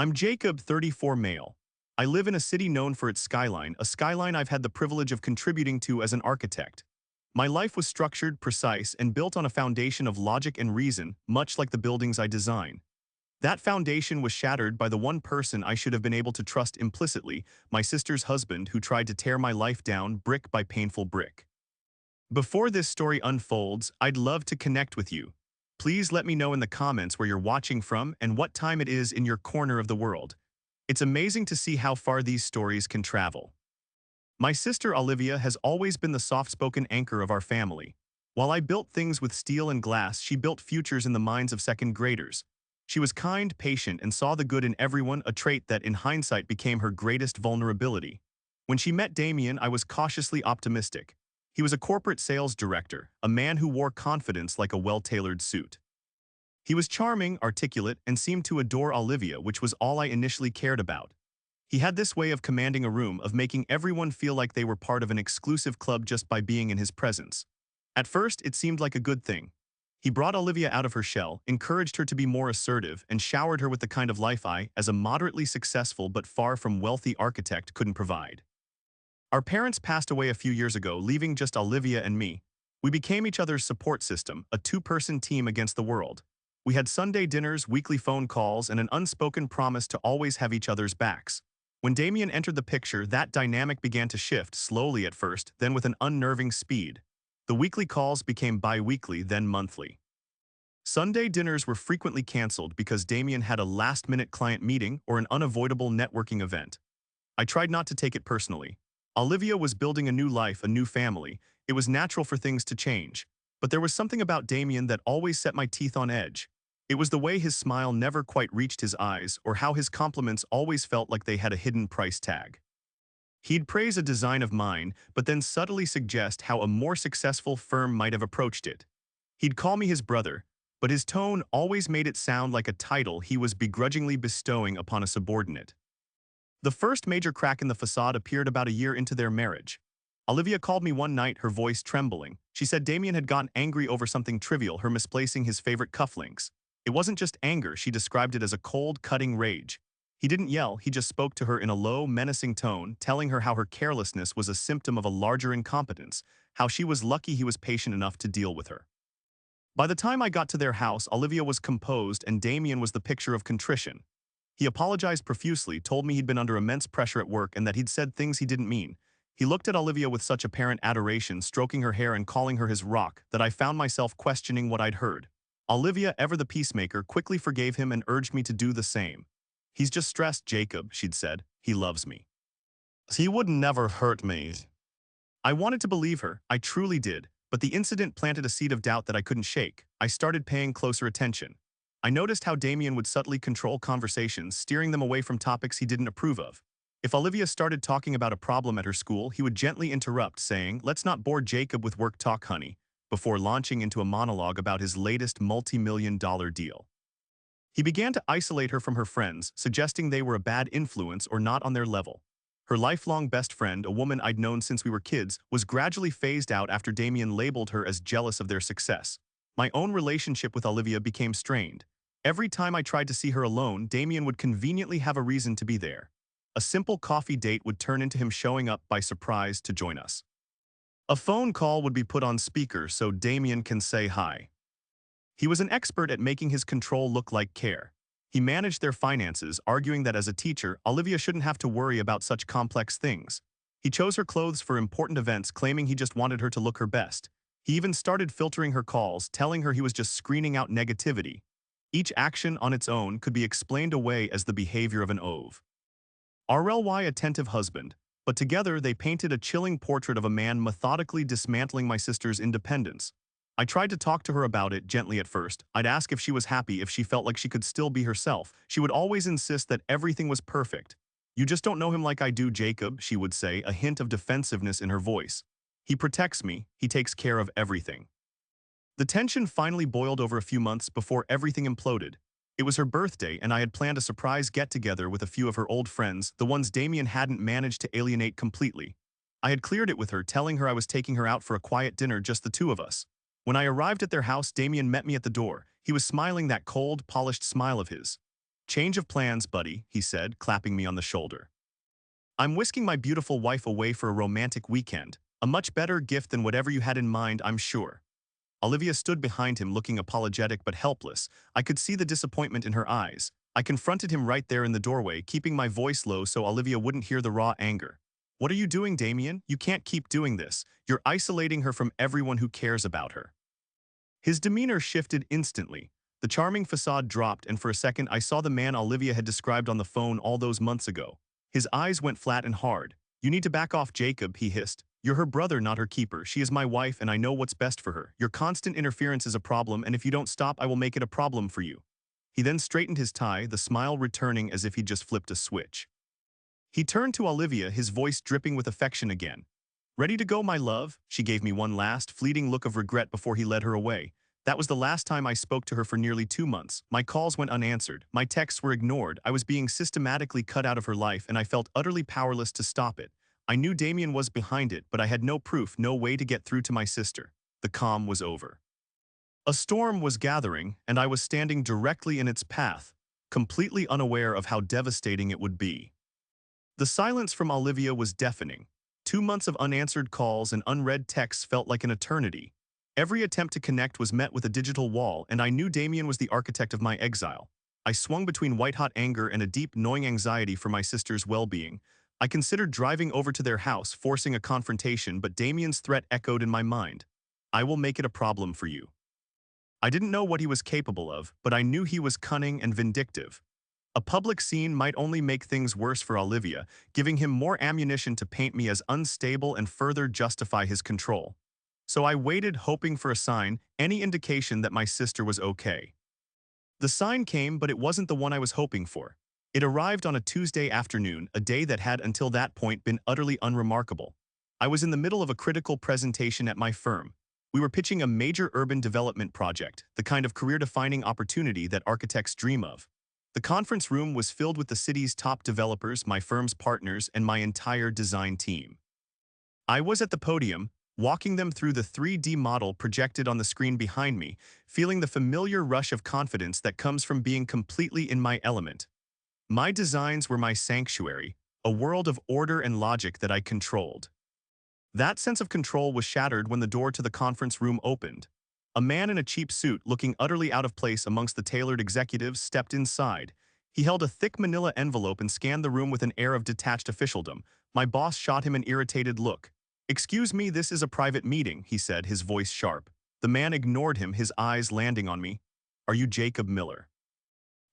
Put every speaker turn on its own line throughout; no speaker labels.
I'm Jacob, 34 male. I live in a city known for its skyline, a skyline I've had the privilege of contributing to as an architect. My life was structured, precise, and built on a foundation of logic and reason, much like the buildings I design. That foundation was shattered by the one person I should have been able to trust implicitly, my sister's husband, who tried to tear my life down brick by painful brick. Before this story unfolds, I'd love to connect with you. Please let me know in the comments where you're watching from and what time it is in your corner of the world. It's amazing to see how far these stories can travel. My sister Olivia has always been the soft-spoken anchor of our family. While I built things with steel and glass, she built futures in the minds of second graders. She was kind, patient, and saw the good in everyone, a trait that in hindsight became her greatest vulnerability. When she met Damien, I was cautiously optimistic. He was a corporate sales director, a man who wore confidence like a well-tailored suit. He was charming, articulate, and seemed to adore Olivia, which was all I initially cared about. He had this way of commanding a room, of making everyone feel like they were part of an exclusive club just by being in his presence. At first, it seemed like a good thing. He brought Olivia out of her shell, encouraged her to be more assertive, and showered her with the kind of life I, as a moderately successful but far from wealthy architect, couldn't provide. Our parents passed away a few years ago, leaving just Olivia and me. We became each other's support system, a two-person team against the world. We had Sunday dinners, weekly phone calls, and an unspoken promise to always have each other's backs. When Damien entered the picture, that dynamic began to shift, slowly at first, then with an unnerving speed. The weekly calls became bi-weekly, then monthly. Sunday dinners were frequently canceled because Damien had a last-minute client meeting or an unavoidable networking event. I tried not to take it personally. Olivia was building a new life, a new family. It was natural for things to change. But there was something about Damien that always set my teeth on edge. It was the way his smile never quite reached his eyes, or how his compliments always felt like they had a hidden price tag. He'd praise a design of mine, but then subtly suggest how a more successful firm might have approached it. He'd call me his brother, but his tone always made it sound like a title he was begrudgingly bestowing upon a subordinate. The first major crack in the facade appeared about a year into their marriage. Olivia called me one night, her voice trembling. She said Damien had gotten angry over something trivial, her misplacing his favorite cufflinks. It wasn't just anger, she described it as a cold, cutting rage. He didn't yell, he just spoke to her in a low, menacing tone, telling her how her carelessness was a symptom of a larger incompetence, how she was lucky he was patient enough to deal with her. By the time I got to their house, Olivia was composed and Damien was the picture of contrition. He apologized profusely, told me he'd been under immense pressure at work and that he'd said things he didn't mean. He looked at Olivia with such apparent adoration, stroking her hair and calling her his rock, that I found myself questioning what I'd heard. Olivia, ever the peacemaker, quickly forgave him and urged me to do the same. "He's just stressed, Jacob," she'd said. "He loves me. He would never hurt me." I wanted to believe her, I truly did, but the incident planted a seed of doubt that I couldn't shake. I started paying closer attention. I noticed how Damien would subtly control conversations, steering them away from topics he didn't approve of. If Olivia started talking about a problem at her school, he would gently interrupt, saying, "Let's not bore Jacob with work talk, honey," before launching into a monologue about his latest multi-million-dollar deal. He began to isolate her from her friends, suggesting they were a bad influence or not on their level. Her lifelong best friend, a woman I'd known since we were kids, was gradually phased out after Damien labeled her as jealous of their success. My own relationship with Olivia became strained. Every time I tried to see her alone, Damien would conveniently have a reason to be there. A simple coffee date would turn into him showing up by surprise to join us. A phone call would be put on speaker so Damien can say hi. He was an expert at making his control look like care. He managed their finances, arguing that as a teacher, Olivia shouldn't have to worry about such complex things. He chose her clothes for important events, claiming he just wanted her to look her best. He even started filtering her calls, telling her he was just screening out negativity. Each action on its own could be explained away as the behavior of an oaf. RLY attentive husband, but together they painted a chilling portrait of a man methodically dismantling my sister's independence. I tried to talk to her about it gently at first. I'd ask if she was happy, if she felt like she could still be herself. She would always insist that everything was perfect. "You just don't know him like I do, Jacob," she would say, a hint of defensiveness in her voice. "He protects me, he takes care of everything." The tension finally boiled over a few months before everything imploded. It was her birthday and I had planned a surprise get-together with a few of her old friends, the ones Damien hadn't managed to alienate completely. I had cleared it with her, telling her I was taking her out for a quiet dinner, just the two of us. When I arrived at their house, Damien met me at the door. He was smiling that cold, polished smile of his. Change of plans, buddy, he said, clapping me on the shoulder. I'm whisking my beautiful wife away for a romantic weekend, a much better gift than whatever you had in mind, I'm sure. Olivia stood behind him looking apologetic but helpless. I could see the disappointment in her eyes. I confronted him right there in the doorway, keeping my voice low so Olivia wouldn't hear the raw anger. What are you doing, Damien? You can't keep doing this. You're isolating her from everyone who cares about her. His demeanor shifted instantly. The charming facade dropped, and for a second I saw the man Olivia had described on the phone all those months ago. His eyes went flat and hard. You need to back off, Jacob, he hissed. You're her brother, not her keeper. She is my wife, and I know what's best for her. Your constant interference is a problem, and if you don't stop, I will make it a problem for you. He then straightened his tie, the smile returning as if he'd just flipped a switch. He turned to Olivia, his voice dripping with affection again. Ready to go, my love? She gave me one last, fleeting look of regret before he led her away. That was the last time I spoke to her for nearly 2 months. My calls went unanswered. My texts were ignored. I was being systematically cut out of her life, and I felt utterly powerless to stop it. I knew Damien was behind it, but I had no proof, no way to get through to my sister. The calm was over. A storm was gathering, and I was standing directly in its path, completely unaware of how devastating it would be. The silence from Olivia was deafening. 2 months of unanswered calls and unread texts felt like an eternity. Every attempt to connect was met with a digital wall, and I knew Damien was the architect of my exile. I swung between white-hot anger and a deep, gnawing anxiety for my sister's well-being. I considered driving over to their house, forcing a confrontation, but Damien's threat echoed in my mind. I will make it a problem for you. I didn't know what he was capable of, but I knew he was cunning and vindictive. A public scene might only make things worse for Olivia, giving him more ammunition to paint me as unstable and further justify his control. So I waited, hoping for a sign, any indication that my sister was okay. The sign came, but it wasn't the one I was hoping for. It arrived on a Tuesday afternoon, a day that had until that point been utterly unremarkable. I was in the middle of a critical presentation at my firm. We were pitching a major urban development project, the kind of career-defining opportunity that architects dream of. The conference room was filled with the city's top developers, my firm's partners, and my entire design team. I was at the podium, walking them through the 3D model projected on the screen behind me, feeling the familiar rush of confidence that comes from being completely in my element. My designs were my sanctuary, a world of order and logic that I controlled. That sense of control was shattered when the door to the conference room opened. A man in a cheap suit, looking utterly out of place amongst the tailored executives, stepped inside. He held a thick manila envelope and scanned the room with an air of detached officialdom. My boss shot him an irritated look. "Excuse me, this is a private meeting," he said, his voice sharp. The man ignored him, his eyes landing on me. "Are you Jacob Miller?"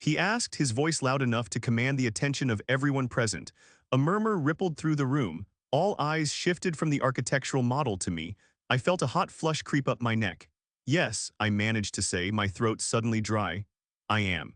he asked, his voice loud enough to command the attention of everyone present. A murmur rippled through the room. All eyes shifted from the architectural model to me. I felt a hot flush creep up my neck. "Yes," I managed to say, my throat suddenly dry. "I am."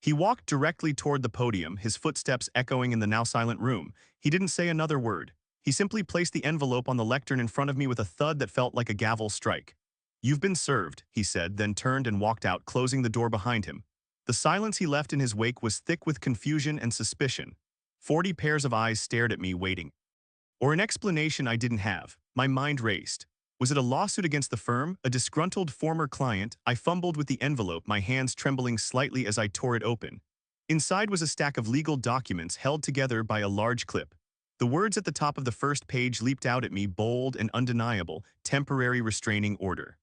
He walked directly toward the podium, his footsteps echoing in the now silent room. He didn't say another word. He simply placed the envelope on the lectern in front of me with a thud that felt like a gavel strike. "You've been served," he said, then turned and walked out, closing the door behind him. The silence he left in his wake was thick with confusion and suspicion. 40 pairs of eyes stared at me, waiting. Or an explanation I didn't have. My mind raced. Was it a lawsuit against the firm? A disgruntled former client? I fumbled with the envelope, my hands trembling slightly as I tore it open. Inside was a stack of legal documents held together by a large clip. The words at the top of the first page leaped out at me, bold and undeniable: temporary restraining order.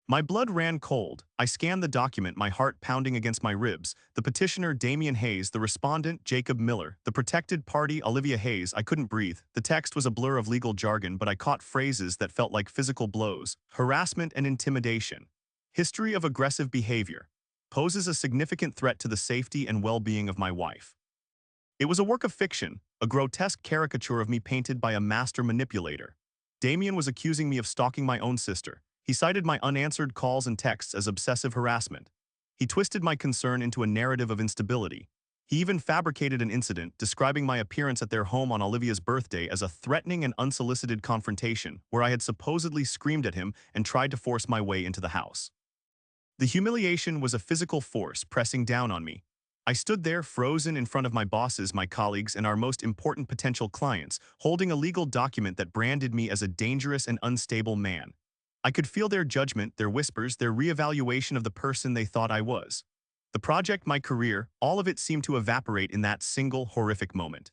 My blood ran cold. I scanned the document, my heart pounding against my ribs. The petitioner, Damien Hayes; the respondent, Jacob Miller; the protected party, Olivia Hayes. I couldn't breathe. The text was a blur of legal jargon, but I caught phrases that felt like physical blows. Harassment and intimidation. History of aggressive behavior. Poses a significant threat to the safety and well-being of my wife. It was a work of fiction, a grotesque caricature of me painted by a master manipulator. Damien was accusing me of stalking my own sister. He cited my unanswered calls and texts as obsessive harassment. He twisted my concern into a narrative of instability. He even fabricated an incident, describing my appearance at their home on Olivia's birthday as a threatening and unsolicited confrontation, where I had supposedly screamed at him and tried to force my way into the house. The humiliation was a physical force pressing down on me. I stood there, frozen in front of my bosses, my colleagues, and our most important potential clients, holding a legal document that branded me as a dangerous and unstable man. I could feel their judgment, their whispers, their reevaluation of the person they thought I was. The project, my career, all of it seemed to evaporate in that single horrific moment.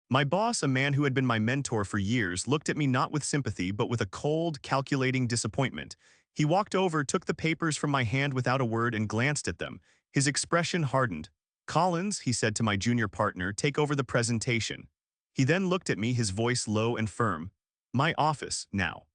My boss, a man who had been my mentor for years, looked at me not with sympathy but with a cold, calculating disappointment. He walked over, took the papers from my hand without a word and glanced at them. His expression hardened. "Collins," he said to my junior partner, "take over the presentation." He then looked at me, his voice low and firm. "My office, now."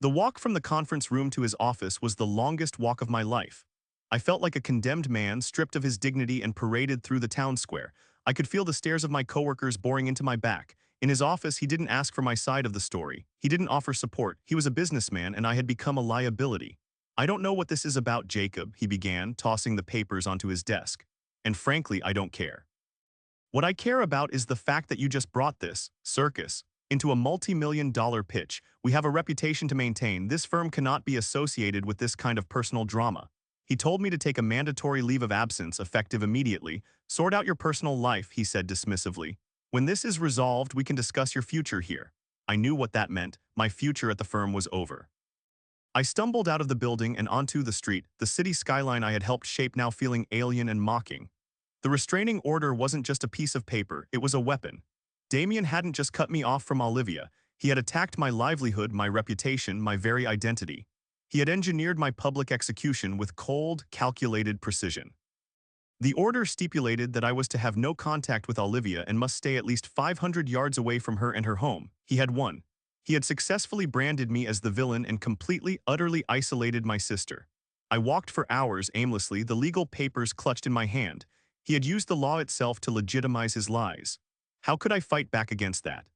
The walk from the conference room to his office was the longest walk of my life. I felt like a condemned man, stripped of his dignity and paraded through the town square. I could feel the stares of my coworkers boring into my back. In his office, he didn't ask for my side of the story. He didn't offer support. He was a businessman, and I had become a liability. "I don't know what this is about, Jacob," he began, tossing the papers onto his desk. "And frankly, I don't care. What I care about is the fact that you just brought this circus into a multi-million-dollar pitch. We have a reputation to maintain. This firm cannot be associated with this kind of personal drama." He told me to take a mandatory leave of absence effective immediately. "Sort out your personal life," he said dismissively. "When this is resolved, we can discuss your future here." I knew what that meant. My future at the firm was over. I stumbled out of the building and onto the street, the city skyline I had helped shape now feeling alien and mocking. The restraining order wasn't just a piece of paper, it was a weapon. Damien hadn't just cut me off from Olivia, he had attacked my livelihood, my reputation, my very identity. He had engineered my public execution with cold, calculated precision. The order stipulated that I was to have no contact with Olivia and must stay at least 500 yards away from her and her home. He had won. He had successfully branded me as the villain and completely, utterly isolated my sister. I walked for hours aimlessly, the legal papers clutched in my hand. He had used the law itself to legitimize his lies. How could I fight back against that?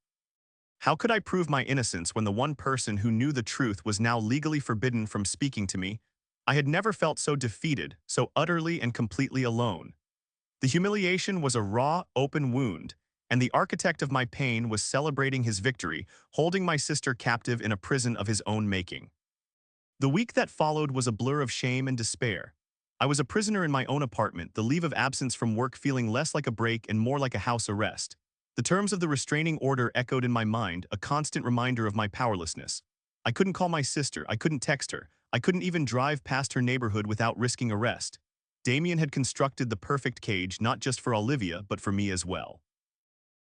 How could I prove my innocence when the one person who knew the truth was now legally forbidden from speaking to me? I had never felt so defeated, so utterly and completely alone. The humiliation was a raw, open wound, and the architect of my pain was celebrating his victory, holding my sister captive in a prison of his own making. The week that followed was a blur of shame and despair. I was a prisoner in my own apartment, the leave of absence from work feeling less like a break and more like a house arrest. The terms of the restraining order echoed in my mind, a constant reminder of my powerlessness. I couldn't call my sister, I couldn't text her, I couldn't even drive past her neighborhood without risking arrest. Damien had constructed the perfect cage not just for Olivia, but for me as well.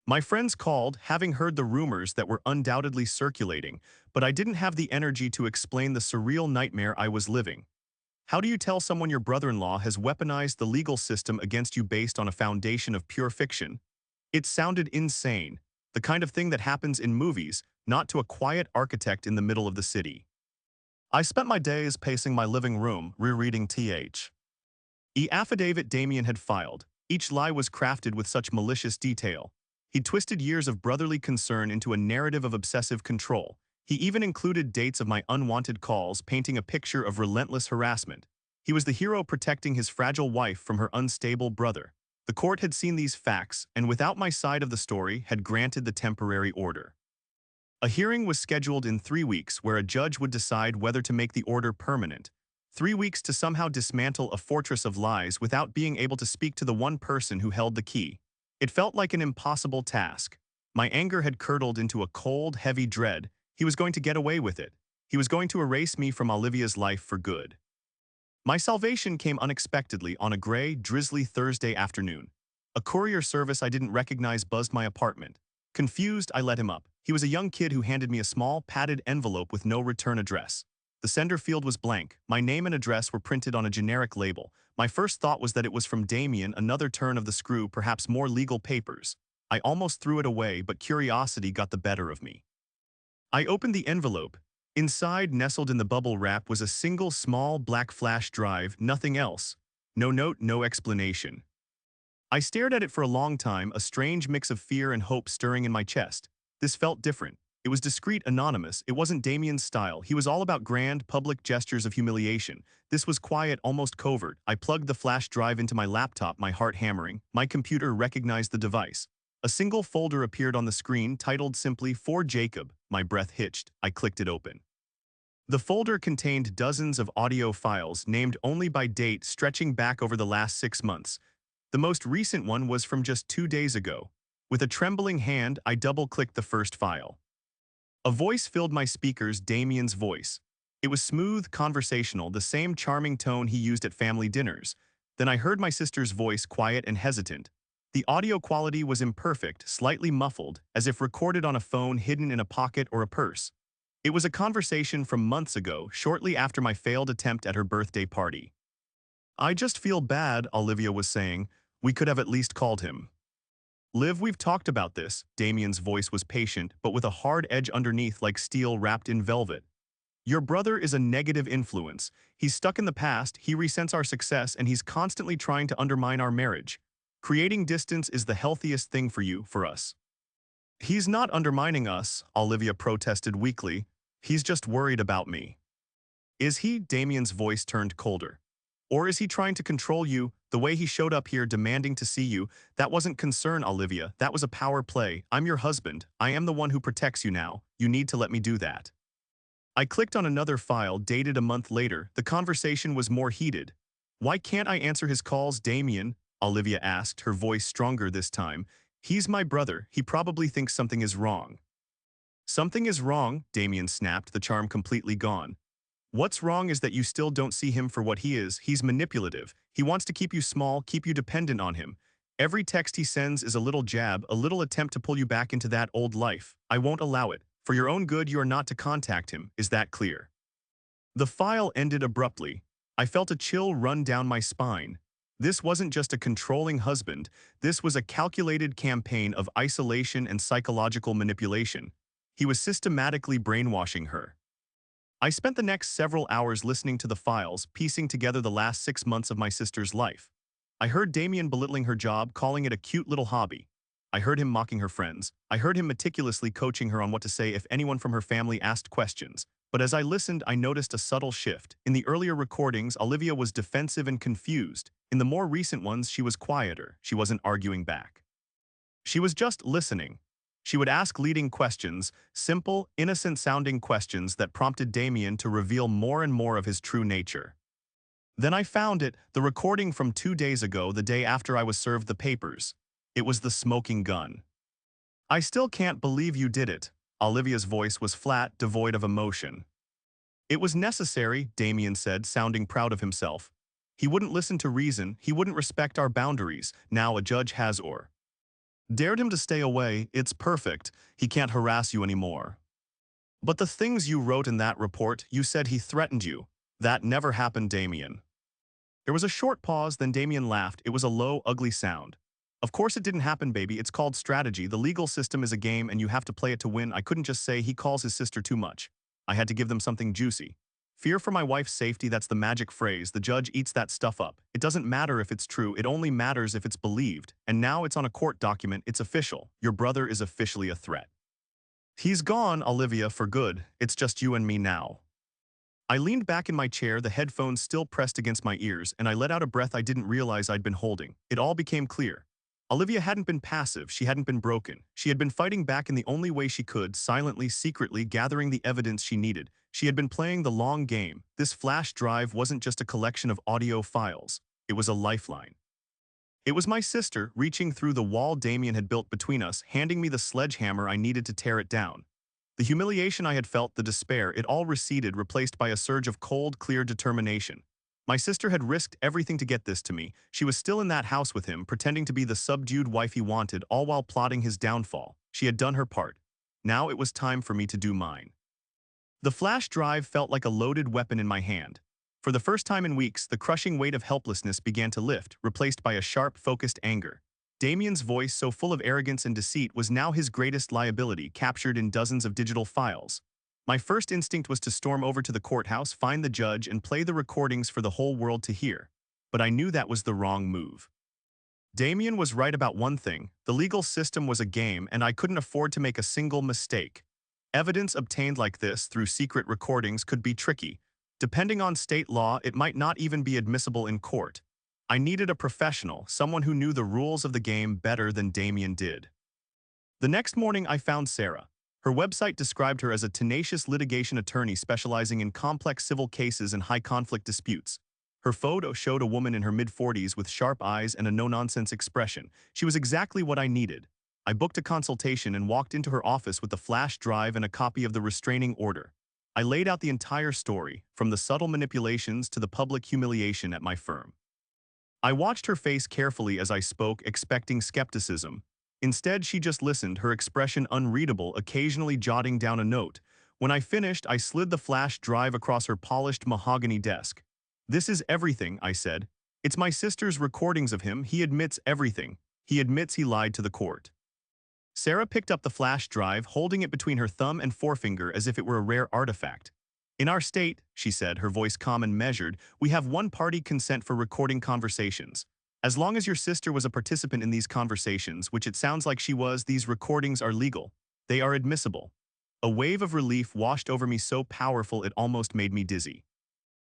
My friends called, having heard the rumors that were undoubtedly circulating, but I didn't have the energy to explain the surreal nightmare I was living. How do you tell someone your brother-in-law has weaponized the legal system against you based on a foundation of pure fiction? It sounded insane, the kind of thing that happens in movies, not to a quiet architect in the middle of the city. I spent my days pacing my living room, rereading the affidavit Damien had filed. Each lie was crafted with such malicious detail. He twisted years of brotherly concern into a narrative of obsessive control. He even included dates of my unwanted calls, painting a picture of relentless harassment. He was the hero protecting his fragile wife from her unstable brother. The court had seen these facts, and without my side of the story, had granted the temporary order. A hearing was scheduled in 3 weeks where a judge would decide whether to make the order permanent. 3 weeks to somehow dismantle a fortress of lies without being able to speak to the one person who held the key. It felt like an impossible task. My anger had curdled into a cold, heavy dread. He was going to get away with it. He was going to erase me from Olivia's life for good. My salvation came unexpectedly on a gray, drizzly Thursday afternoon. A courier service I didn't recognize buzzed my apartment. Confused, I let him up. He was a young kid who handed me a small, padded envelope with no return address. The sender field was blank. My name and address were printed on a generic label. My first thought was that it was from Damien, another turn of the screw, perhaps more legal papers. I almost threw it away, but curiosity got the better of me. I opened the envelope. Inside, nestled in the bubble wrap, was a single small black flash drive, nothing else. No note, no explanation. I stared at it for a long time, a strange mix of fear and hope stirring in my chest. This felt different. It was discreet, anonymous. It wasn't Damien's style. He was all about grand, public gestures of humiliation. This was quiet, almost covert. I plugged the flash drive into my laptop, my heart hammering. My computer recognized the device. A single folder appeared on the screen, titled simply, "For Jacob." My breath hitched. I clicked it open. The folder contained dozens of audio files, named only by date, stretching back over the last 6 months. The most recent one was from just 2 days ago. With a trembling hand, I double-clicked the first file. A voice filled my speakers, Damien's voice. It was smooth, conversational, the same charming tone he used at family dinners. Then I heard my sister's voice, quiet and hesitant. The audio quality was imperfect, slightly muffled, as if recorded on a phone hidden in a pocket or a purse. It was a conversation from months ago, shortly after my failed attempt at her birthday party. "I just feel bad," Olivia was saying. "We could have at least called him." "Liv, we've talked about this." Damien's voice was patient, but with a hard edge underneath like steel wrapped in velvet. "Your brother is a negative influence. He's stuck in the past, he resents our success, and he's constantly trying to undermine our marriage. Creating distance is the healthiest thing for you, for us." "He's not undermining us," Olivia protested weakly. "He's just worried about me." "Is he?" Damien's voice turned colder. "Or is he trying to control you? The way he showed up here demanding to see you, that wasn't concern, Olivia. That was a power play. I'm your husband. I am the one who protects you now. You need to let me do that." I clicked on another file dated a month later. The conversation was more heated. "Why can't I answer his calls, Damien?" Olivia asked, her voice stronger this time. "He's my brother. He probably thinks something is wrong." "Something is wrong," Damien snapped, the charm completely gone. "What's wrong is that you still don't see him for what he is. He's manipulative. He wants to keep you small, keep you dependent on him. Every text he sends is a little jab, a little attempt to pull you back into that old life. I won't allow it. For your own good, you are not to contact him. Is that clear?" The file ended abruptly. I felt a chill run down my spine. This wasn't just a controlling husband. This was a calculated campaign of isolation and psychological manipulation. He was systematically brainwashing her. I spent the next several hours listening to the files, piecing together the last 6 months of my sister's life. I heard Damien belittling her job, calling it a cute little hobby. I heard him mocking her friends. I heard him meticulously coaching her on what to say if anyone from her family asked questions. But as I listened, I noticed a subtle shift. In the earlier recordings, Olivia was defensive and confused. In the more recent ones, she was quieter. She wasn't arguing back. She was just listening. She would ask leading questions, simple, innocent-sounding questions that prompted Damien to reveal more and more of his true nature. Then I found it, the recording from 2 days ago, the day after I was served the papers. It was the smoking gun. "I still can't believe you did it." Olivia's voice was flat, devoid of emotion. "It was necessary," Damien said, sounding proud of himself. "He wouldn't listen to reason, he wouldn't respect our boundaries. Now a judge has dared him to stay away. It's perfect. He can't harass you anymore." "But the things you wrote in that report, you said he threatened you. That never happened, Damien." There was a short pause, then Damien laughed. It was a low, ugly sound. "Of course it didn't happen, baby. It's called strategy. The legal system is a game and you have to play it to win. I couldn't just say he calls his sister too much. I had to give them something juicy. Fear for my wife's safety, that's the magic phrase. The judge eats that stuff up. It doesn't matter if it's true, it only matters if it's believed. And now it's on a court document, it's official. Your brother is officially a threat. He's gone, Olivia, for good. It's just you and me now." I leaned back in my chair, the headphones still pressed against my ears, and I let out a breath I didn't realize I'd been holding. It all became clear. Olivia hadn't been passive, she hadn't been broken. She had been fighting back in the only way she could, silently, secretly, gathering the evidence she needed. She had been playing the long game. This flash drive wasn't just a collection of audio files. It was a lifeline. It was my sister, reaching through the wall Damien had built between us, handing me the sledgehammer I needed to tear it down. The humiliation I had felt, the despair, it all receded, replaced by a surge of cold, clear determination. My sister had risked everything to get this to me. She was still in that house with him, pretending to be the subdued wife he wanted, all while plotting his downfall. She had done her part. Now it was time for me to do mine. The flash drive felt like a loaded weapon in my hand. For the first time in weeks, the crushing weight of helplessness began to lift, replaced by a sharp, focused anger. Damien's voice, so full of arrogance and deceit, was now his greatest liability, captured in dozens of digital files. My first instinct was to storm over to the courthouse, find the judge, and play the recordings for the whole world to hear. But I knew that was the wrong move. Damien was right about one thing: the legal system was a game, and I couldn't afford to make a single mistake. Evidence obtained like this through secret recordings could be tricky. Depending on state law, it might not even be admissible in court. I needed a professional, someone who knew the rules of the game better than Damien did. The next morning, I found Sarah. Her website described her as a tenacious litigation attorney specializing in complex civil cases and high-conflict disputes. Her photo showed a woman in her mid-40s with sharp eyes and a no-nonsense expression. She was exactly what I needed. I booked a consultation and walked into her office with the flash drive and a copy of the restraining order. I laid out the entire story, from the subtle manipulations to the public humiliation at my firm. I watched her face carefully as I spoke, expecting skepticism. Instead, she just listened, her expression unreadable, occasionally jotting down a note. When I finished, I slid the flash drive across her polished mahogany desk. "This is everything," I said. "It's my sister's recordings of him. He admits everything. He admits he lied to the court." Sarah picked up the flash drive, holding it between her thumb and forefinger as if it were a rare artifact. "In our state," she said, her voice calm and measured, "we have one-party consent for recording conversations. As long as your sister was a participant in these conversations, which it sounds like she was, these recordings are legal. They are admissible." A wave of relief washed over me, so powerful it almost made me dizzy.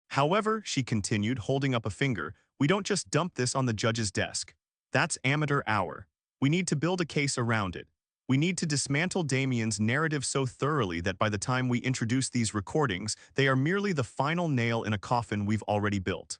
"However," she continued, holding up a finger, "we don't just dump this on the judge's desk. That's amateur hour. We need to build a case around it. We need to dismantle Damien's narrative so thoroughly that by the time we introduce these recordings, they are merely the final nail in a coffin we've already built."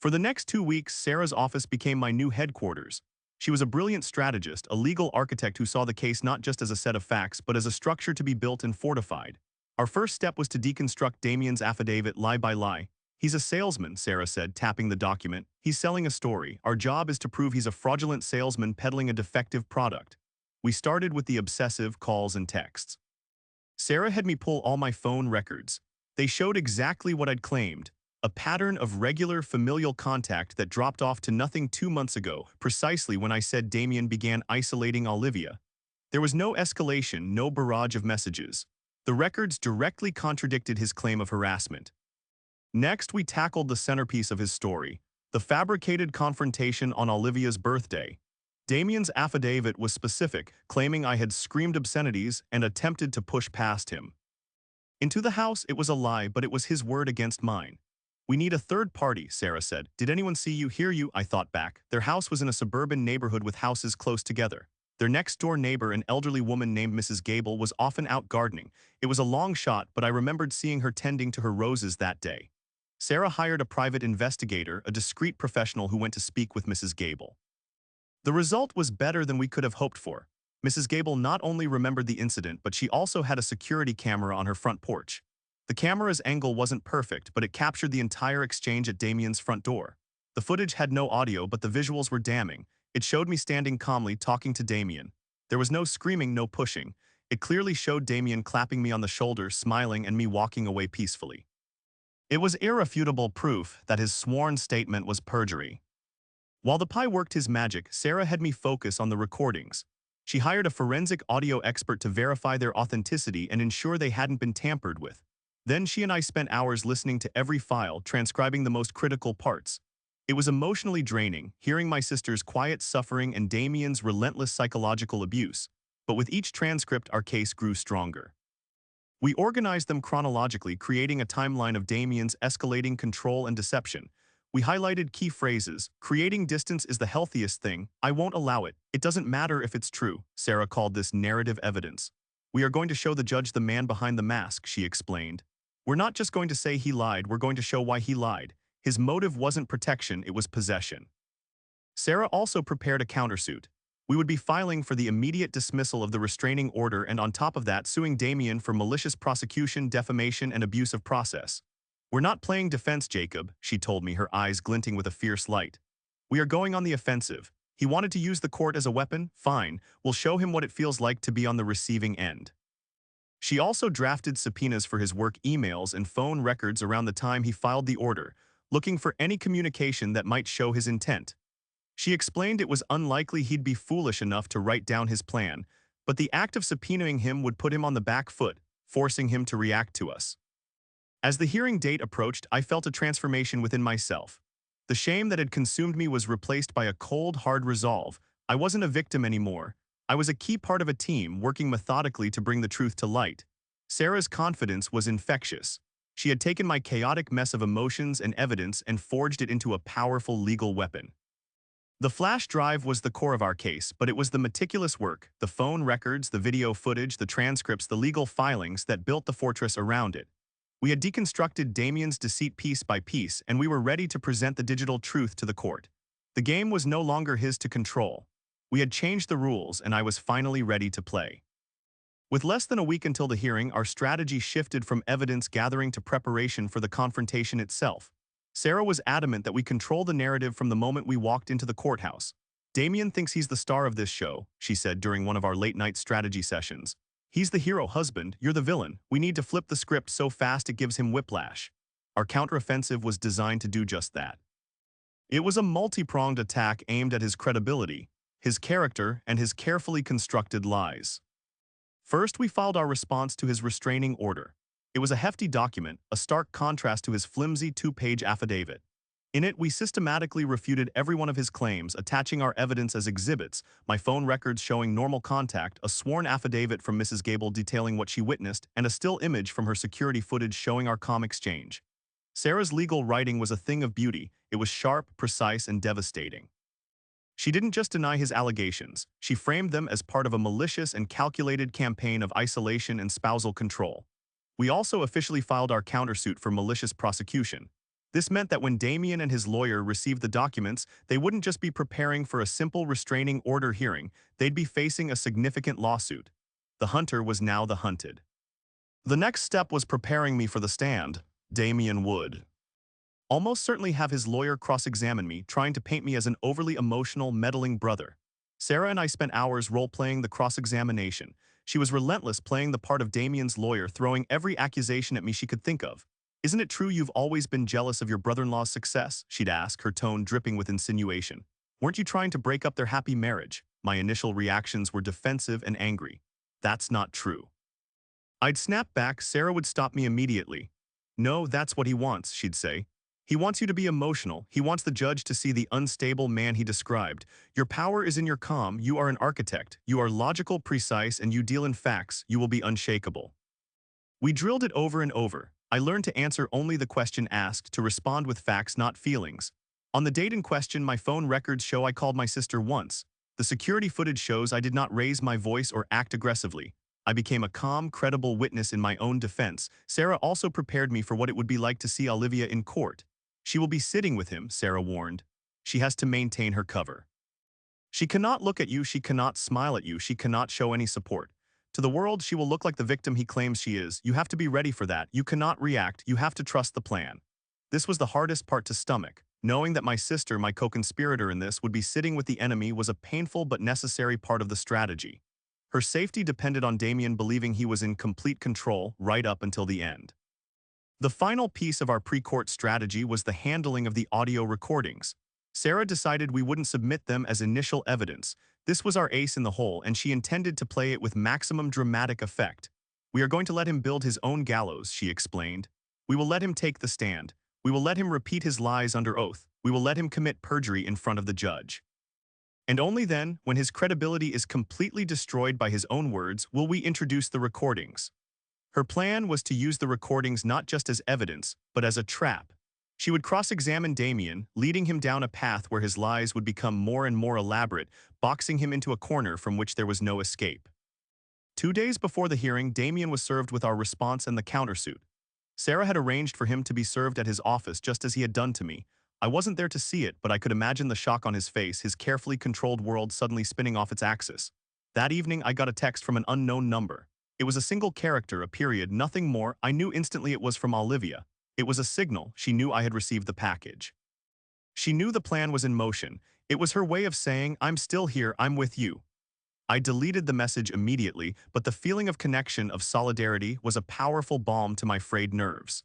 For the next 2 weeks, Sarah's office became my new headquarters. She was a brilliant strategist, a legal architect who saw the case not just as a set of facts, but as a structure to be built and fortified. Our first step was to deconstruct Damien's affidavit lie by lie. "He's a salesman," Sarah said, tapping the document. "He's selling a story. Our job is to prove he's a fraudulent salesman peddling a defective product." We started with the obsessive calls and texts. Sarah had me pull all my phone records. They showed exactly what I'd claimed, a pattern of regular familial contact that dropped off to nothing 2 months ago, precisely when I said Damien began isolating Olivia. There was no escalation, no barrage of messages. The records directly contradicted his claim of harassment. Next, we tackled the centerpiece of his story, the fabricated confrontation on Olivia's birthday. Damien's affidavit was specific, claiming I had screamed obscenities and attempted to push past him. Into the house, it was a lie, but it was his word against mine. "We need a third party," Sarah said. "Did anyone see you, hear you?" I thought back. Their house was in a suburban neighborhood with houses close together. Their next-door neighbor, an elderly woman named Mrs. Gable, was often out gardening. It was a long shot, but I remembered seeing her tending to her roses that day. Sarah hired a private investigator, a discreet professional who went to speak with Mrs. Gable. The result was better than we could have hoped for. Mrs. Gable not only remembered the incident, but she also had a security camera on her front porch. The camera's angle wasn't perfect, but it captured the entire exchange at Damien's front door. The footage had no audio, but the visuals were damning. It showed me standing calmly, talking to Damien. There was no screaming, no pushing. It clearly showed Damien clapping me on the shoulder, smiling, and me walking away peacefully. It was irrefutable proof that his sworn statement was perjury. While the pie worked his magic, Sarah had me focus on the recordings. She hired a forensic audio expert to verify their authenticity and ensure they hadn't been tampered with. Then she and I spent hours listening to every file, transcribing the most critical parts. It was emotionally draining, hearing my sister's quiet suffering and Damien's relentless psychological abuse. But with each transcript, our case grew stronger. We organized them chronologically, creating a timeline of Damien's escalating control and deception. We highlighted key phrases. "Creating distance is the healthiest thing. I won't allow it. It doesn't matter if it's true." Sarah called this narrative evidence. "We are going to show the judge the man behind the mask," she explained. "We're not just going to say he lied, we're going to show why he lied. His motive wasn't protection, it was possession." Sarah also prepared a countersuit. We would be filing for the immediate dismissal of the restraining order and on top of that suing Damien for malicious prosecution, defamation, and abuse of process. "We're not playing defense, Jacob," she told me, her eyes glinting with a fierce light. "We are going on the offensive. He wanted to use the court as a weapon? Fine, we'll show him what it feels like to be on the receiving end." She also drafted subpoenas for his work emails and phone records around the time he filed the order, looking for any communication that might show his intent. She explained it was unlikely he'd be foolish enough to write down his plan, but the act of subpoenaing him would put him on the back foot, forcing him to react to us. As the hearing date approached, I felt a transformation within myself. The shame that had consumed me was replaced by a cold, hard resolve. I wasn't a victim anymore. I was a key part of a team working methodically to bring the truth to light. Sarah's confidence was infectious. She had taken my chaotic mess of emotions and evidence and forged it into a powerful legal weapon. The flash drive was the core of our case, but it was the meticulous work, the phone records, the video footage, the transcripts, the legal filings that built the fortress around it. We had deconstructed Damien's deceit piece by piece, and we were ready to present the digital truth to the court. The game was no longer his to control. We had changed the rules, and I was finally ready to play. With less than a week until the hearing, our strategy shifted from evidence gathering to preparation for the confrontation itself. Sarah was adamant that we control the narrative from the moment we walked into the courthouse. Damien thinks he's the star of this show, she said during one of our late-night strategy sessions. He's the hero husband, you're the villain. We need to flip the script so fast it gives him whiplash. Our counteroffensive was designed to do just that. It was a multi-pronged attack aimed at his credibility, his character, and his carefully constructed lies. First, we filed our response to his restraining order. It was a hefty document, a stark contrast to his flimsy two-page affidavit. In it, we systematically refuted every one of his claims, attaching our evidence as exhibits, my phone records showing normal contact, a sworn affidavit from Mrs. Gable detailing what she witnessed, and a still image from her security footage showing our calm exchange. Sarah's legal writing was a thing of beauty. It was sharp, precise, and devastating. She didn't just deny his allegations, she framed them as part of a malicious and calculated campaign of isolation and spousal control. We also officially filed our countersuit for malicious prosecution. This meant that when Damien and his lawyer received the documents, they wouldn't just be preparing for a simple restraining order hearing, they'd be facing a significant lawsuit. The hunter was now the hunted. The next step was preparing me for the stand. Damien would almost certainly have his lawyer cross-examine me, trying to paint me as an overly emotional, meddling brother. Sarah and I spent hours role-playing the cross-examination. She was relentless, playing the part of Damien's lawyer, throwing every accusation at me she could think of. "Isn't it true you've always been jealous of your brother-in-law's success?" she'd ask, her tone dripping with insinuation. "Weren't you trying to break up their happy marriage?" My initial reactions were defensive and angry. "That's not true." I'd snap back. Sarah would stop me immediately. "No, that's what he wants," she'd say. "He wants you to be emotional. He wants the judge to see the unstable man he described. Your power is in your calm. You are an architect. You are logical, precise, and you deal in facts. You will be unshakable." We drilled it over and over. I learned to answer only the question asked, to respond with facts, not feelings. On the date in question, my phone records show I called my sister once. The security footage shows I did not raise my voice or act aggressively. I became a calm, credible witness in my own defense. Sarah also prepared me for what it would be like to see Olivia in court. "She will be sitting with him," Sarah warned. "She has to maintain her cover. She cannot look at you, she cannot smile at you, she cannot show any support. To the world, she will look like the victim he claims she is. You have to be ready for that. You cannot react. You have to trust the plan." This was the hardest part to stomach. Knowing that my sister, my co-conspirator in this, would be sitting with the enemy was a painful but necessary part of the strategy. Her safety depended on Damien believing he was in complete control right up until the end. The final piece of our pre-court strategy was the handling of the audio recordings. Sarah decided we wouldn't submit them as initial evidence. This was our ace in the hole, and she intended to play it with maximum dramatic effect. "We are going to let him build his own gallows," she explained. "We will let him take the stand. We will let him repeat his lies under oath. We will let him commit perjury in front of the judge. And only then, when his credibility is completely destroyed by his own words, will we introduce the recordings." Her plan was to use the recordings not just as evidence, but as a trap. She would cross-examine Damien, leading him down a path where his lies would become more and more elaborate, boxing him into a corner from which there was no escape. 2 days before the hearing, Damien was served with our response and the countersuit. Sarah had arranged for him to be served at his office just as he had done to me. I wasn't there to see it, but I could imagine the shock on his face, his carefully controlled world suddenly spinning off its axis. That evening, I got a text from an unknown number. It was a single character, a period, nothing more. I knew instantly it was from Olivia. It was a signal. She knew I had received the package. She knew the plan was in motion. It was her way of saying, "I'm still here, I'm with you." I deleted the message immediately, but the feeling of connection, of solidarity, was a powerful balm to my frayed nerves.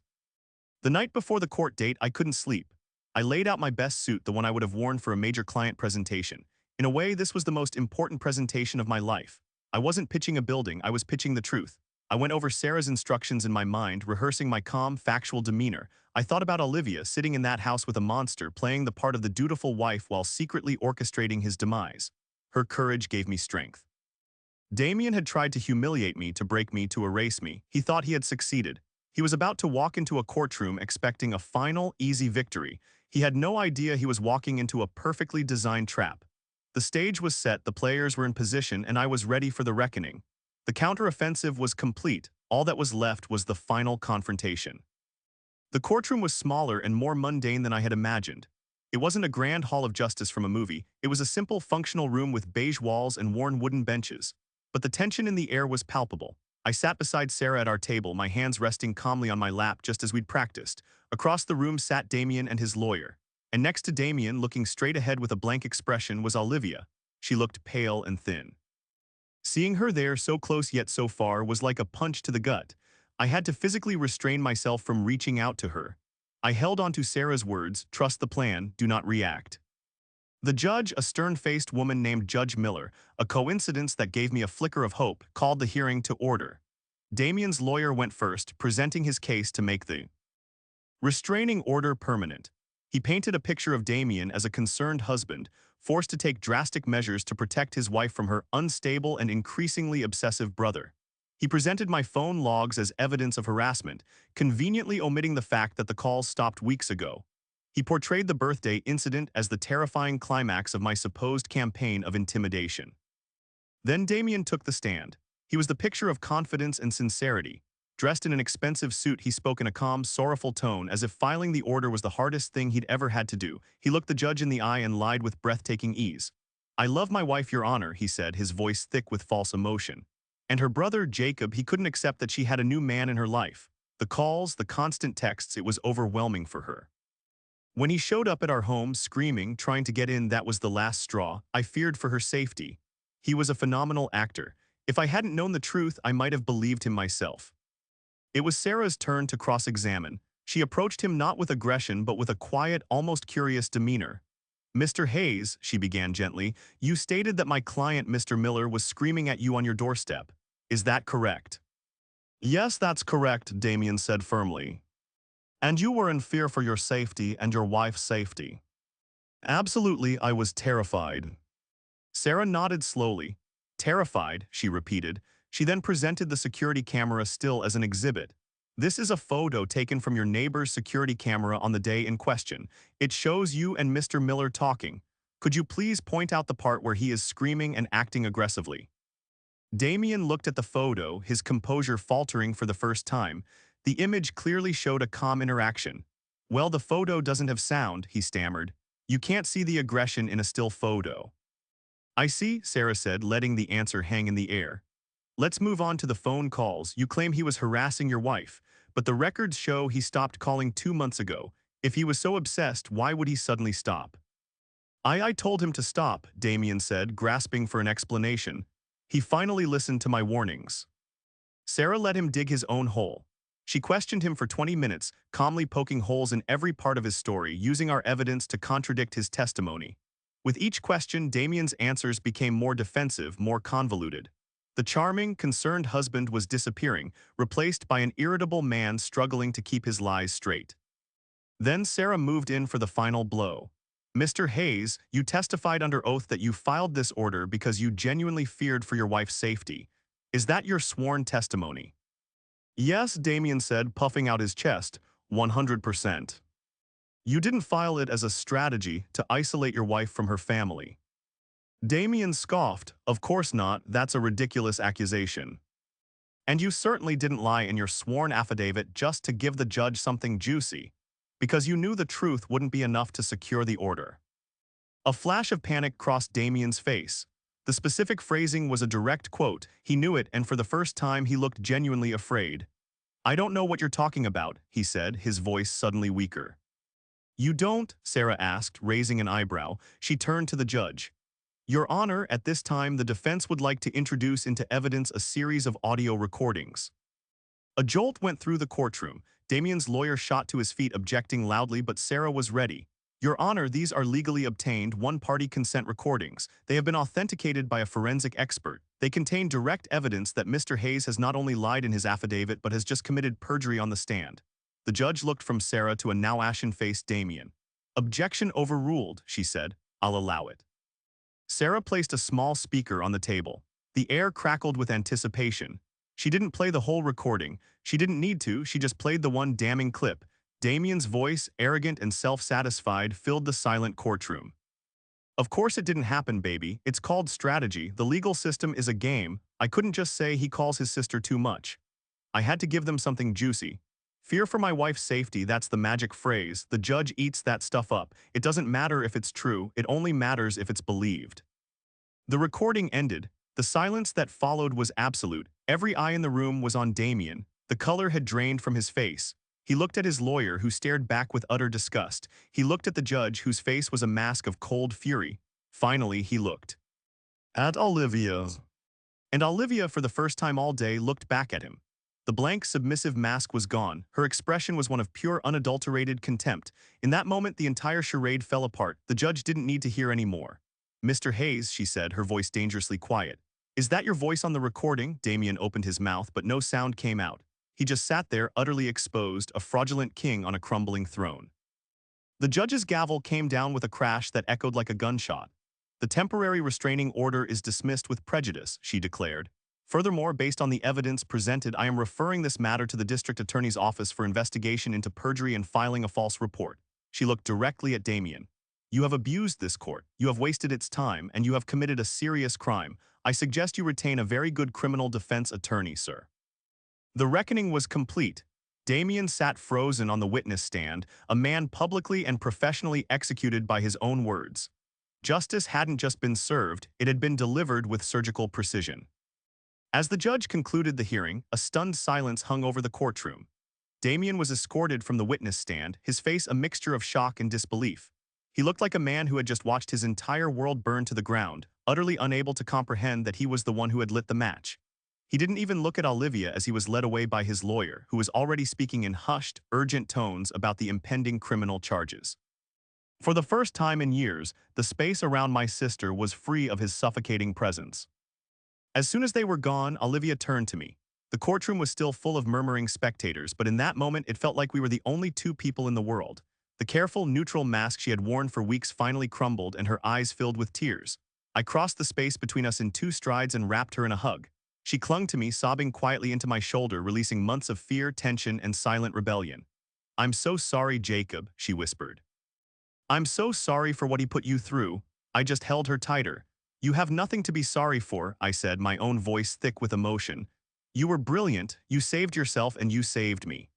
The night before the court date, I couldn't sleep. I laid out my best suit, the one I would have worn for a major client presentation. In a way, this was the most important presentation of my life. I wasn't pitching a building, I was pitching the truth. I went over Sarah's instructions in my mind, rehearsing my calm, factual demeanor. I thought about Olivia sitting in that house with a monster, playing the part of the dutiful wife while secretly orchestrating his demise. Her courage gave me strength. Damien had tried to humiliate me, to break me, to erase me. He thought he had succeeded. He was about to walk into a courtroom expecting a final, easy victory. He had no idea he was walking into a perfectly designed trap. The stage was set, the players were in position, and I was ready for the reckoning. The counteroffensive was complete. All that was left was the final confrontation. The courtroom was smaller and more mundane than I had imagined. It wasn't a grand hall of justice from a movie. It was a simple, functional room with beige walls and worn wooden benches. But the tension in the air was palpable. I sat beside Sarah at our table, my hands resting calmly on my lap just as we'd practiced. Across the room sat Damien and his lawyer. And next to Damien, looking straight ahead with a blank expression, was Olivia. She looked pale and thin. Seeing her there so close yet so far was like a punch to the gut. I had to physically restrain myself from reaching out to her. I held on to Sarah's words, "Trust the plan, do not react." The judge, a stern-faced woman named Judge Miller, a coincidence that gave me a flicker of hope, called the hearing to order. Damien's lawyer went first, presenting his case to make the restraining order permanent. He painted a picture of Damien as a concerned husband, forced to take drastic measures to protect his wife from her unstable and increasingly obsessive brother. He presented my phone logs as evidence of harassment, conveniently omitting the fact that the calls stopped weeks ago. He portrayed the birthday incident as the terrifying climax of my supposed campaign of intimidation. Then Damien took the stand. He was the picture of confidence and sincerity. Dressed in an expensive suit, he spoke in a calm, sorrowful tone, as if filing the order was the hardest thing he'd ever had to do. He looked the judge in the eye and lied with breathtaking ease. "I love my wife, Your Honor," he said, his voice thick with false emotion. And her brother, Jacob, he couldn't accept that she had a new man in her life. The calls, the constant texts, it was overwhelming for her. When he showed up at our home, screaming, trying to get in, that was the last straw. I feared for her safety. He was a phenomenal actor. If I hadn't known the truth, I might have believed him myself. It was Sarah's turn to cross-examine. She approached him not with aggression but with a quiet, almost curious demeanor. "Mr. Hayes," she began gently, "you stated that my client, Mr. Miller, was screaming at you on your doorstep. Is that correct?" "Yes, that's correct," Damien said firmly. "And you were in fear for your safety and your wife's safety." "Absolutely, I was terrified." Sarah nodded slowly. "Terrified," she repeated. She then presented the security camera still as an exhibit. "This is a photo taken from your neighbor's security camera on the day in question. It shows you and Mr. Miller talking. Could you please point out the part where he is screaming and acting aggressively?" Damien looked at the photo, his composure faltering for the first time. The image clearly showed a calm interaction. "Well, the photo doesn't have sound," he stammered. "You can't see the aggression in a still photo." "I see," Sarah said, letting the answer hang in the air. "Let's move on to the phone calls. You claim he was harassing your wife, but the records show he stopped calling 2 months ago. If he was so obsessed, why would he suddenly stop?" I told him to stop," Damien said, grasping for an explanation. "He finally listened to my warnings." Sarah let him dig his own hole. She questioned him for 20 minutes, calmly poking holes in every part of his story, using our evidence to contradict his testimony. With each question, Damien's answers became more defensive, more convoluted. The charming, concerned husband was disappearing, replaced by an irritable man struggling to keep his lies straight. Then Sarah moved in for the final blow. "Mr. Hayes, you testified under oath that you filed this order because you genuinely feared for your wife's safety. Is that your sworn testimony?" "Yes," Damien said, puffing out his chest, 100%. "You didn't file it as a strategy to isolate your wife from her family." Damien scoffed. "Of course not, that's a ridiculous accusation. And you certainly didn't lie in your sworn affidavit just to give the judge something juicy, because you knew the truth wouldn't be enough to secure the order." A flash of panic crossed Damien's face. The specific phrasing was a direct quote. He knew it, and for the first time he looked genuinely afraid. "I don't know what you're talking about," he said, his voice suddenly weaker. "You don't?" Sarah asked, raising an eyebrow. She turned to the judge. "Your Honor, at this time the defense would like to introduce into evidence a series of audio recordings." A jolt went through the courtroom. Damien's lawyer shot to his feet, objecting loudly, but Sarah was ready. "Your Honor, these are legally obtained, one-party consent recordings. They have been authenticated by a forensic expert. They contain direct evidence that Mr. Hayes has not only lied in his affidavit but has just committed perjury on the stand." The judge looked from Sarah to a now ashen-faced Damien. "Objection overruled," she said. "I'll allow it." Sarah placed a small speaker on the table. The air crackled with anticipation. She didn't play the whole recording. She didn't need to, she just played the one damning clip. Damien's voice, arrogant and self-satisfied, filled the silent courtroom. "Of course it didn't happen, baby. It's called strategy. The legal system is a game. I couldn't just say he calls his sister too much. I had to give them something juicy. Fear for my wife's safety, that's the magic phrase. The judge eats that stuff up. It doesn't matter if it's true, it only matters if it's believed." The recording ended. The silence that followed was absolute. Every eye in the room was on Damien. The color had drained from his face. He looked at his lawyer, who stared back with utter disgust. He looked at the judge, whose face was a mask of cold fury. Finally, he looked at Olivia. And Olivia, for the first time all day, looked back at him. The blank, submissive mask was gone. Her expression was one of pure, unadulterated contempt. In that moment, the entire charade fell apart. The judge didn't need to hear any more. "Mr. Hayes," she said, her voice dangerously quiet. "Is that your voice on the recording?" Damien opened his mouth, but no sound came out. He just sat there, utterly exposed, a fraudulent king on a crumbling throne. The judge's gavel came down with a crash that echoed like a gunshot. "The temporary restraining order is dismissed with prejudice," she declared. "Furthermore, based on the evidence presented, I am referring this matter to the district attorney's office for investigation into perjury and filing a false report." She looked directly at Damien. "You have abused this court, you have wasted its time, and you have committed a serious crime. I suggest you retain a very good criminal defense attorney, sir." The reckoning was complete. Damien sat frozen on the witness stand, a man publicly and professionally executed by his own words. Justice hadn't just been served, it had been delivered with surgical precision. As the judge concluded the hearing, a stunned silence hung over the courtroom. Damien was escorted from the witness stand, his face a mixture of shock and disbelief. He looked like a man who had just watched his entire world burn to the ground, utterly unable to comprehend that he was the one who had lit the match. He didn't even look at Olivia as he was led away by his lawyer, who was already speaking in hushed, urgent tones about the impending criminal charges. For the first time in years, the space around my sister was free of his suffocating presence. As soon as they were gone, Olivia turned to me. The courtroom was still full of murmuring spectators, but in that moment it felt like we were the only two people in the world. The careful, neutral mask she had worn for weeks finally crumbled, and her eyes filled with tears. I crossed the space between us in 2 strides and wrapped her in a hug. She clung to me, sobbing quietly into my shoulder, releasing months of fear, tension, and silent rebellion. "I'm so sorry, Jacob," she whispered. "I'm so sorry for what he put you through." I just held her tighter. "You have nothing to be sorry for," I said, my own voice thick with emotion. "You were brilliant, you saved yourself, and you saved me."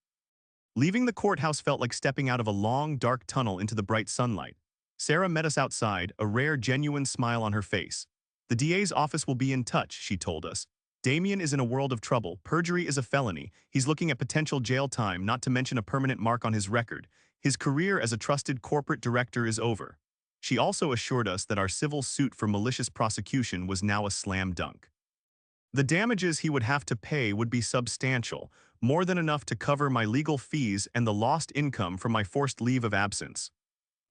Leaving the courthouse felt like stepping out of a long, dark tunnel into the bright sunlight. Sarah met us outside, a rare, genuine smile on her face. "The DA's office will be in touch," she told us. "Damien is in a world of trouble. Perjury is a felony. He's looking at potential jail time, not to mention a permanent mark on his record. His career as a trusted corporate director is over." She also assured us that our civil suit for malicious prosecution was now a slam dunk. The damages he would have to pay would be substantial, more than enough to cover my legal fees and the lost income from my forced leave of absence.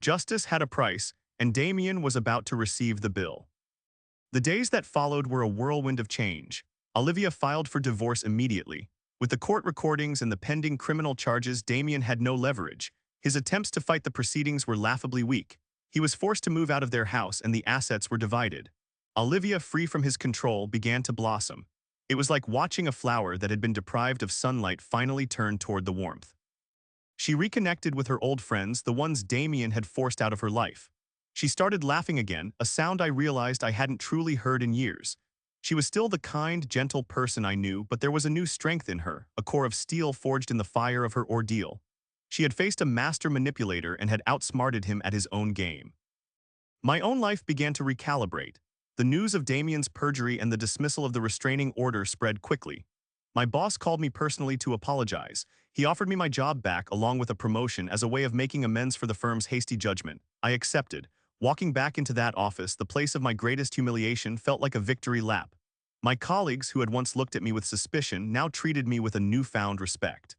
Justice had a price, and Damien was about to receive the bill. The days that followed were a whirlwind of change. Olivia filed for divorce immediately. With the court recordings and the pending criminal charges, Damien had no leverage. His attempts to fight the proceedings were laughably weak. He was forced to move out of their house, and the assets were divided. Olivia, free from his control, began to blossom. It was like watching a flower that had been deprived of sunlight finally turn toward the warmth. She reconnected with her old friends, the ones Damien had forced out of her life. She started laughing again, a sound I realized I hadn't truly heard in years. She was still the kind, gentle person I knew, but there was a new strength in her, a core of steel forged in the fire of her ordeal. She had faced a master manipulator and had outsmarted him at his own game. My own life began to recalibrate. The news of Damien's perjury and the dismissal of the restraining order spread quickly. My boss called me personally to apologize. He offered me my job back along with a promotion as a way of making amends for the firm's hasty judgment. I accepted. Walking back into that office, the place of my greatest humiliation, felt like a victory lap. My colleagues, who had once looked at me with suspicion, now treated me with a newfound respect.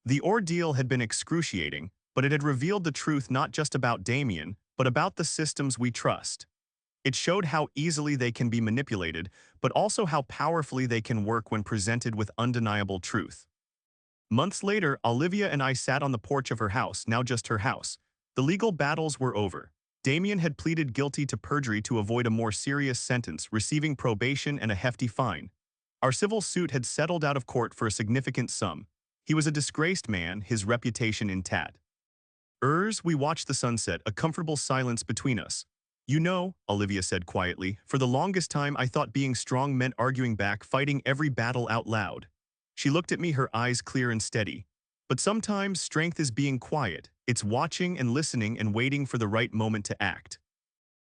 The ordeal had been excruciating, but it had revealed the truth not just about Damien, but about the systems we trust. It showed how easily they can be manipulated, but also how powerfully they can work when presented with undeniable truth. Months later, Olivia and I sat on the porch of her house, now just her house. The legal battles were over. Damien had pleaded guilty to perjury to avoid a more serious sentence, receiving probation and a hefty fine. Our civil suit had settled out of court for a significant sum. He was a disgraced man, his reputation intact. We watched the sunset, a comfortable silence between us. "You know," Olivia said quietly, "for the longest time I thought being strong meant arguing back, fighting every battle out loud." She looked at me, her eyes clear and steady. "But sometimes strength is being quiet. It's watching and listening and waiting for the right moment to act."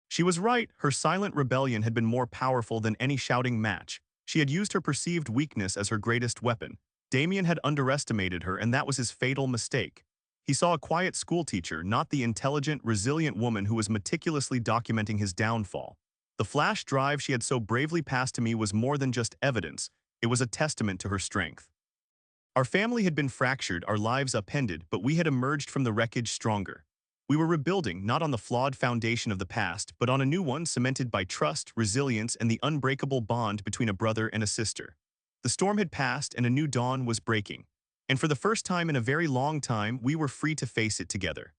She was right. Her silent rebellion had been more powerful than any shouting match. She had used her perceived weakness as her greatest weapon. Damien had underestimated her, and that was his fatal mistake. He saw a quiet schoolteacher, not the intelligent, resilient woman who was meticulously documenting his downfall. The flash drive she had so bravely passed to me was more than just evidence, it was a testament to her strength. Our family had been fractured, our lives upended, but we had emerged from the wreckage stronger. We were rebuilding, not on the flawed foundation of the past, but on a new one cemented by trust, resilience, and the unbreakable bond between a brother and a sister. The storm had passed and a new dawn was breaking. And for the first time in a very long time, we were free to face it together.